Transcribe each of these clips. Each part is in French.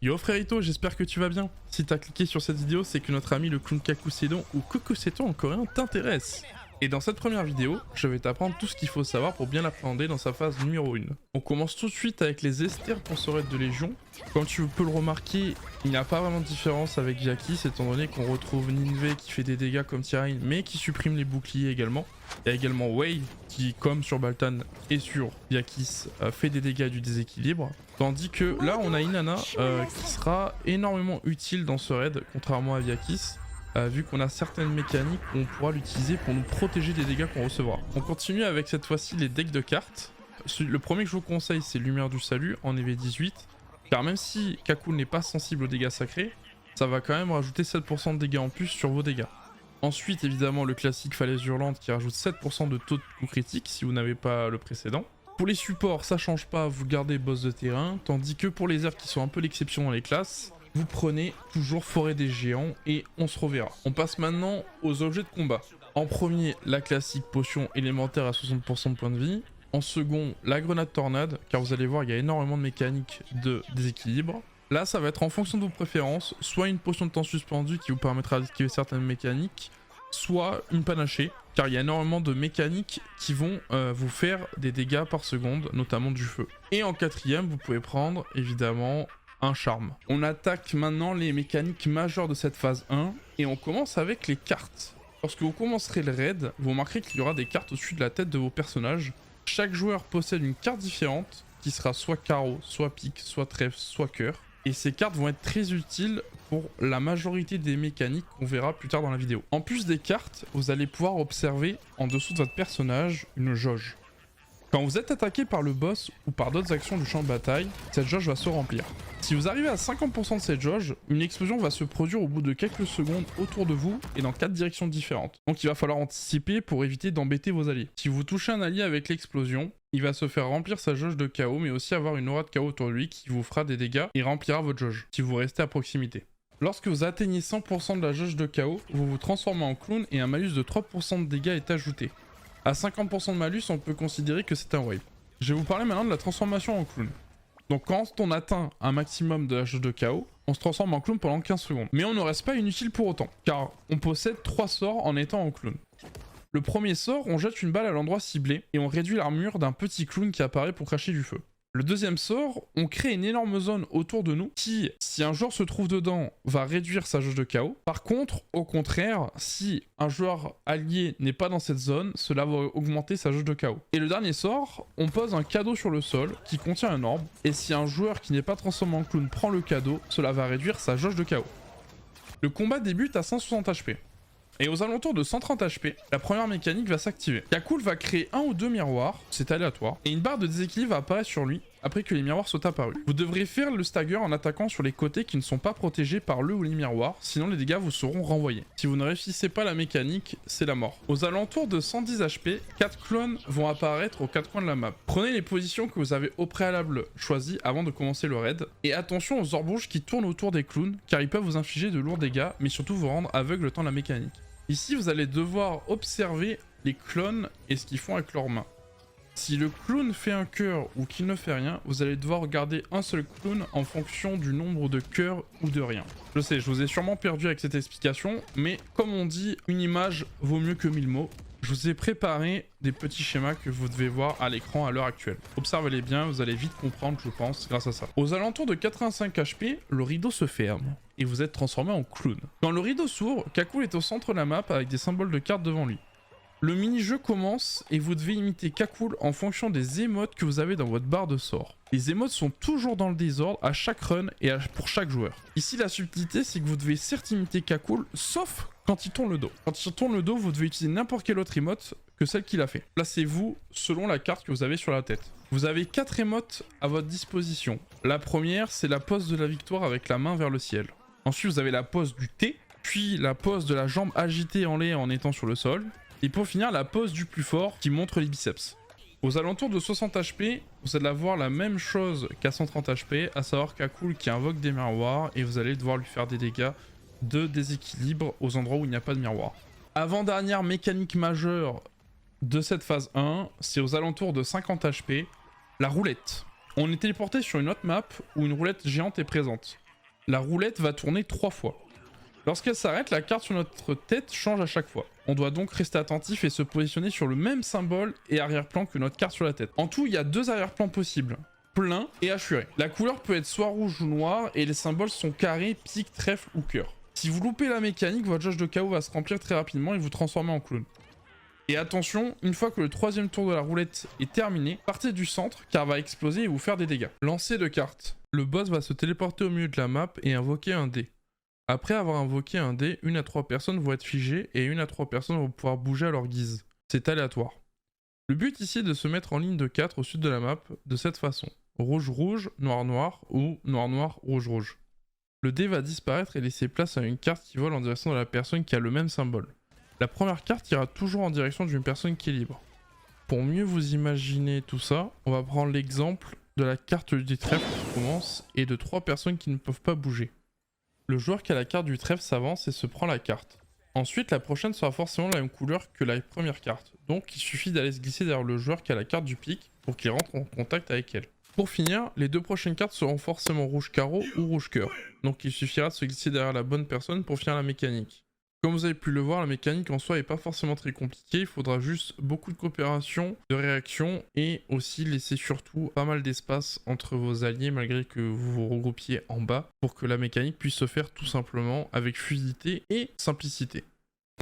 Yo frérito, j'espère que tu vas bien. Si t'as cliqué sur cette vidéo, c'est que notre ami le clown Kakusedon ou Kokuseton en coréen t'intéresse. Et dans cette première vidéo, je vais t'apprendre tout ce qu'il faut savoir pour bien l'appréhender dans sa phase numéro 1. On commence tout de suite avec les esters pour ce raid de Légion. Comme tu peux le remarquer, il n'y a pas vraiment de différence avec Yakis, étant donné qu'on retrouve Ninve qui fait des dégâts comme Tyrain, mais qui supprime les boucliers également. Il y a également Wei qui, comme sur Baltan et sur Yakis, fait des dégâts du déséquilibre. Tandis que là, on a Inanna qui sera énormément utile dans ce raid, contrairement à Yakis. Vu qu'on a certaines mécaniques où on pourra l'utiliser pour nous protéger des dégâts qu'on recevra. On continue avec cette fois-ci les decks de cartes. Le premier que je vous conseille, c'est Lumière du Salut en EV18, car même si Kakul n'est pas sensible aux dégâts sacrés, ça va quand même rajouter 7% de dégâts en plus sur vos dégâts. Ensuite, évidemment, le classique Falaise Hurlante qui rajoute 7% de taux de coup critique si vous n'avez pas le précédent. Pour les supports, ça change pas, vous gardez boss de terrain, tandis que pour les airs qui sont un peu l'exception dans les classes, vous prenez toujours Forêt des Géants et on se reverra. On passe maintenant aux objets de combat. En premier, la classique potion élémentaire à 60% de points de vie. En second, la grenade tornade, car vous allez voir, il y a énormément de mécaniques de déséquilibre. Là, ça va être en fonction de vos préférences, soit une potion de temps suspendu qui vous permettra d'esquiver certaines mécaniques, soit une panachée, car il y a énormément de mécaniques qui vont vous faire des dégâts par seconde, notamment du feu. Et en quatrième, vous pouvez prendre, évidemment, un charme. On attaque maintenant les mécaniques majeures de cette phase 1 et on commence avec les cartes. Lorsque vous commencerez le raid, vous remarquerez qu'il y aura des cartes au-dessus de la tête de vos personnages. Chaque joueur possède une carte différente qui sera soit carreau, soit pique, soit trèfle, soit cœur. Et ces cartes vont être très utiles pour la majorité des mécaniques qu'on verra plus tard dans la vidéo. En plus des cartes, vous allez pouvoir observer en dessous de votre personnage une jauge. Quand vous êtes attaqué par le boss ou par d'autres actions du champ de bataille, cette jauge va se remplir. Si vous arrivez à 50% de cette jauge, une explosion va se produire au bout de quelques secondes autour de vous et dans 4 directions différentes. Donc il va falloir anticiper pour éviter d'embêter vos alliés. Si vous touchez un allié avec l'explosion, il va se faire remplir sa jauge de chaos, mais aussi avoir une aura de chaos autour de lui qui vous fera des dégâts et remplira votre jauge, si vous restez à proximité. Lorsque vous atteignez 100% de la jauge de chaos, vous vous transformez en clown et un malus de 3% de dégâts est ajouté. À 50% de malus, on peut considérer que c'est un wipe. Je vais vous parler maintenant de la transformation en clown. Donc quand on atteint un maximum de la jauge de chaos, on se transforme en clown pendant 15 secondes. Mais on ne reste pas inutile pour autant, car on possède 3 sorts en étant en clown. Le premier sort, on jette une balle à l'endroit ciblé et on réduit l'armure d'un petit clown qui apparaît pour cracher du feu. Le deuxième sort, on crée une énorme zone autour de nous qui, si un joueur se trouve dedans, va réduire sa jauge de chaos. Par contre, au contraire, si un joueur allié n'est pas dans cette zone, cela va augmenter sa jauge de chaos. Et le dernier sort, on pose un cadeau sur le sol qui contient un orbe. Et si un joueur qui n'est pas transformé en clown prend le cadeau, cela va réduire sa jauge de chaos. Le combat débute à 160 HP. Et aux alentours de 130 HP, la première mécanique va s'activer. Kakul va créer un ou deux miroirs, c'est aléatoire, et une barre de déséquilibre va apparaître sur lui après que les miroirs soient apparus. Vous devrez faire le stagger en attaquant sur les côtés qui ne sont pas protégés par le ou les miroirs, sinon les dégâts vous seront renvoyés. Si vous ne réussissez pas la mécanique, c'est la mort. Aux alentours de 110 HP, 4 clones vont apparaître aux 4 coins de la map. Prenez les positions que vous avez au préalable choisies avant de commencer le raid, et attention aux orbes rouges qui tournent autour des clowns, car ils peuvent vous infliger de lourds dégâts, mais surtout vous rendre aveugle le temps de la mécanique. Ici, vous allez devoir observer les clones et ce qu'ils font avec leurs mains. Si le clown fait un cœur ou qu'il ne fait rien, vous allez devoir garder un seul clown en fonction du nombre de cœurs ou de rien. Je sais, je vous ai sûrement perdu avec cette explication, mais comme on dit, une image vaut mieux que 1000 mots. Je vous ai préparé des petits schémas que vous devez voir à l'écran à l'heure actuelle. Observez-les bien, vous allez vite comprendre, je pense, grâce à ça. Aux alentours de 85 HP, le rideau se ferme et vous êtes transformé en clown. Quand le rideau s'ouvre, Kakul est au centre de la map avec des symboles de cartes devant lui. Le mini-jeu commence et vous devez imiter Kakul en fonction des émotes que vous avez dans votre barre de sort. Les émotes sont toujours dans le désordre à chaque run et pour chaque joueur. Ici, la subtilité, c'est que vous devez certes imiter Kakul, sauf quand il tourne le dos. Quand il tourne le dos, vous devez utiliser n'importe quelle autre émote que celle qu'il a fait. Placez-vous selon la carte que vous avez sur la tête. Vous avez 4 émotes à votre disposition. La première, c'est la pose de la victoire avec la main vers le ciel. Ensuite, vous avez la pose du T, puis la pose de la jambe agitée en l'air en étant sur le sol. Et pour finir, la pose du plus fort qui montre les biceps. Aux alentours de 60 HP, vous allez avoir la même chose qu'à 130 HP, à savoir Kakul qui invoque des miroirs et vous allez devoir lui faire des dégâts de déséquilibre aux endroits où il n'y a pas de miroir. Avant-dernière mécanique majeure de cette phase 1, c'est aux alentours de 50 HP, la roulette. On est téléporté sur une autre map où une roulette géante est présente. La roulette va tourner 3 fois. Lorsqu'elle s'arrête, la carte sur notre tête change à chaque fois. On doit donc rester attentif et se positionner sur le même symbole et arrière-plan que notre carte sur la tête. En tout, il y a 2 arrière-plans possibles, plein et hachuré. La couleur peut être soit rouge ou noire et les symboles sont carrés, pique, trèfle ou cœur. Si vous loupez la mécanique, votre jauge de chaos va se remplir très rapidement et vous transformer en clown. Et attention, une fois que le 3e tour de la roulette est terminé, partez du centre car va exploser et vous faire des dégâts. Lancer de cartes. Le boss va se téléporter au milieu de la map et invoquer un dé. Après avoir invoqué un dé, 1 à 3 personnes vont être figées et 1 à 3 personnes vont pouvoir bouger à leur guise. C'est aléatoire. Le but ici est de se mettre en ligne de 4 au sud de la map de cette façon. Rouge-rouge, noir-noir ou noir-noir, rouge-rouge. Le dé va disparaître et laisser place à une carte qui vole en direction de la personne qui a le même symbole. La première carte ira toujours en direction d'une personne qui est libre. Pour mieux vous imaginer tout ça, on va prendre l'exemple de la carte du trèfle qui commence et de 3 personnes qui ne peuvent pas bouger. Le joueur qui a la carte du trèfle s'avance et se prend la carte. Ensuite, la prochaine sera forcément la même couleur que la première carte. Donc il suffit d'aller se glisser derrière le joueur qui a la carte du pic pour qu'il rentre en contact avec elle. Pour finir, les 2 prochaines cartes seront forcément rouge carreau ou rouge cœur. Donc il suffira de se glisser derrière la bonne personne pour finir la mécanique. Comme vous avez pu le voir, la mécanique en soi n'est pas forcément très compliquée, il faudra juste beaucoup de coopération, de réaction et aussi laisser surtout pas mal d'espace entre vos alliés malgré que vous vous regroupiez en bas pour que la mécanique puisse se faire tout simplement avec fluidité et simplicité.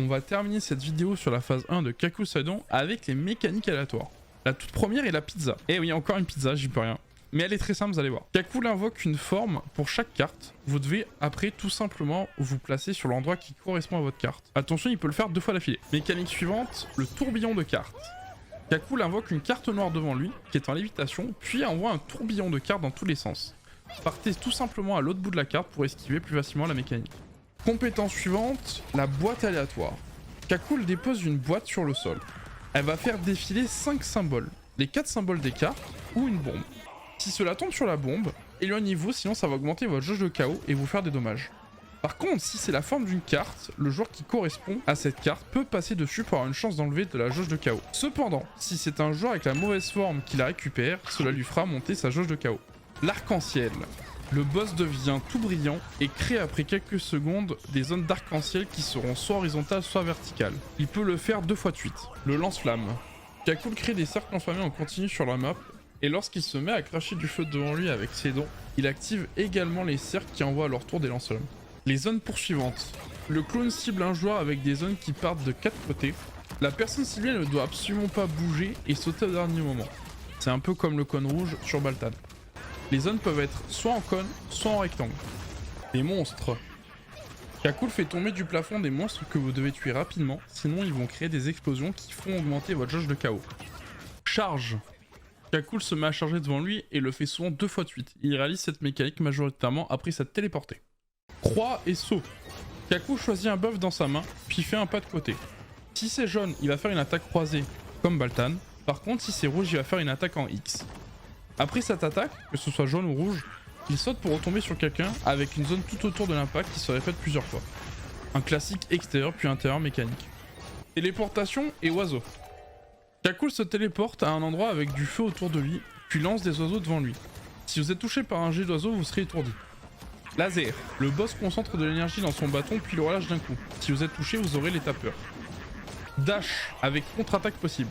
On va terminer cette vidéo sur la phase 1 de Kakusaidon avec les mécaniques aléatoires. La toute première est la pizza. Et oui, encore une pizza, j'y peux rien. Mais elle est très simple, vous allez voir. Kakul invoque une forme pour chaque carte. Vous devez après tout simplement vous placer sur l'endroit qui correspond à votre carte. Attention, il peut le faire 2 fois d'affilée. Mécanique suivante, le tourbillon de cartes. Kakul invoque une carte noire devant lui, qui est en lévitation, puis envoie un tourbillon de cartes dans tous les sens. Partez tout simplement à l'autre bout de la carte pour esquiver plus facilement la mécanique. Compétence suivante, la boîte aléatoire. Kakul dépose une boîte sur le sol. Elle va faire défiler 5 symboles. Les 4 symboles des cartes ou une bombe. Si cela tombe sur la bombe, éloignez-vous, sinon ça va augmenter votre jauge de chaos et vous faire des dommages. Par contre, si c'est la forme d'une carte, le joueur qui correspond à cette carte peut passer dessus pour avoir une chance d'enlever de la jauge de chaos. Cependant, si c'est un joueur avec la mauvaise forme qui la récupère, cela lui fera monter sa jauge de chaos. L'arc-en-ciel. Le boss devient tout brillant et crée après quelques secondes des zones d'arc-en-ciel qui seront soit horizontales soit verticales. Il peut le faire 2 fois de suite. Le lance-flamme. Kakul crée des cercles enflammés en continu sur la map. Et lorsqu'il se met à cracher du feu devant lui avec ses dons, il active également les cercles qui envoient à leur tour des lance-flammes. Les zones poursuivantes. Le clone cible un joueur avec des zones qui partent de 4 côtés. La personne ciblée ne doit absolument pas bouger et sauter au dernier moment. C'est un peu comme le cône rouge sur Baltan. Les zones peuvent être soit en cône, soit en rectangle. Les monstres. Kakul fait tomber du plafond des monstres que vous devez tuer rapidement, sinon ils vont créer des explosions qui feront augmenter votre jauge de chaos. Charge. Kakul se met à charger devant lui et le fait souvent 2 fois de suite. Il réalise cette mécanique majoritairement après s'être téléporté. Croix et saut. Kakul choisit un buff dans sa main, puis fait un pas de côté. Si c'est jaune, il va faire une attaque croisée, comme Baltan. Par contre, si c'est rouge, il va faire une attaque en X. Après cette attaque, que ce soit jaune ou rouge, il saute pour retomber sur quelqu'un avec une zone tout autour de l'impact qui se répète plusieurs fois. Un classique extérieur puis intérieur mécanique. Téléportation et oiseau. Kakul se téléporte à un endroit avec du feu autour de lui, puis lance des oiseaux devant lui. Si vous êtes touché par un jet d'oiseau, vous serez étourdi. Laser. Le boss concentre de l'énergie dans son bâton puis le relâche d'un coup. Si vous êtes touché, vous aurez les tapeurs. Dash, avec contre-attaque possible.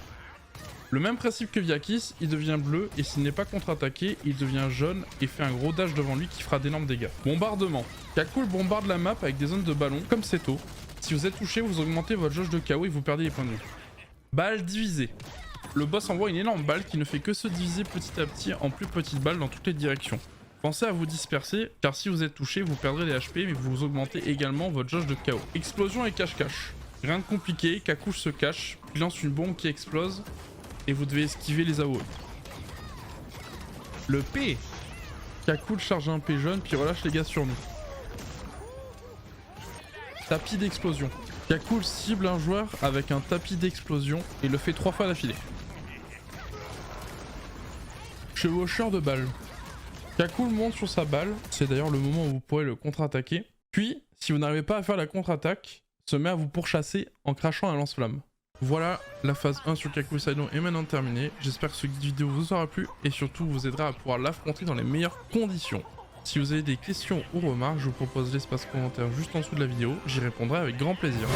Le même principe que Vyakis, il devient bleu et s'il n'est pas contre-attaqué, il devient jaune et fait un gros dash devant lui qui fera d'énormes dégâts. Bombardement. Kakul bombarde la map avec des zones de ballon comme Seto. Si vous êtes touché, vous augmentez votre jauge de chaos et vous perdez les points de vie. Balle divisée. Le boss envoie une énorme balle qui ne fait que se diviser petit à petit en plus petites balles dans toutes les directions. Pensez à vous disperser car si vous êtes touché, vous perdrez les HP mais vous augmentez également votre jauge de chaos. Explosion et cache-cache. Rien de compliqué, Kakul se cache, puis lance une bombe qui explose et vous devez esquiver les AOE. Le P. Kakul charge un P jaune puis relâche les gaz sur nous. Tapis d'explosion. Kakul cible un joueur avec un tapis d'explosion et le fait 3 fois d'affilée. Chevaucheur de balles. Kakul monte sur sa balle, c'est d'ailleurs le moment où vous pourrez le contre-attaquer. Puis, si vous n'arrivez pas à faire la contre-attaque, se met à vous pourchasser en crachant un lance-flamme. Voilà, la phase 1 sur Kakusaidon est maintenant terminée. J'espère que ce guide vidéo vous aura plu et surtout vous aidera à pouvoir l'affronter dans les meilleures conditions. Si vous avez des questions ou remarques, je vous propose l'espace commentaire juste en dessous de la vidéo, j'y répondrai avec grand plaisir.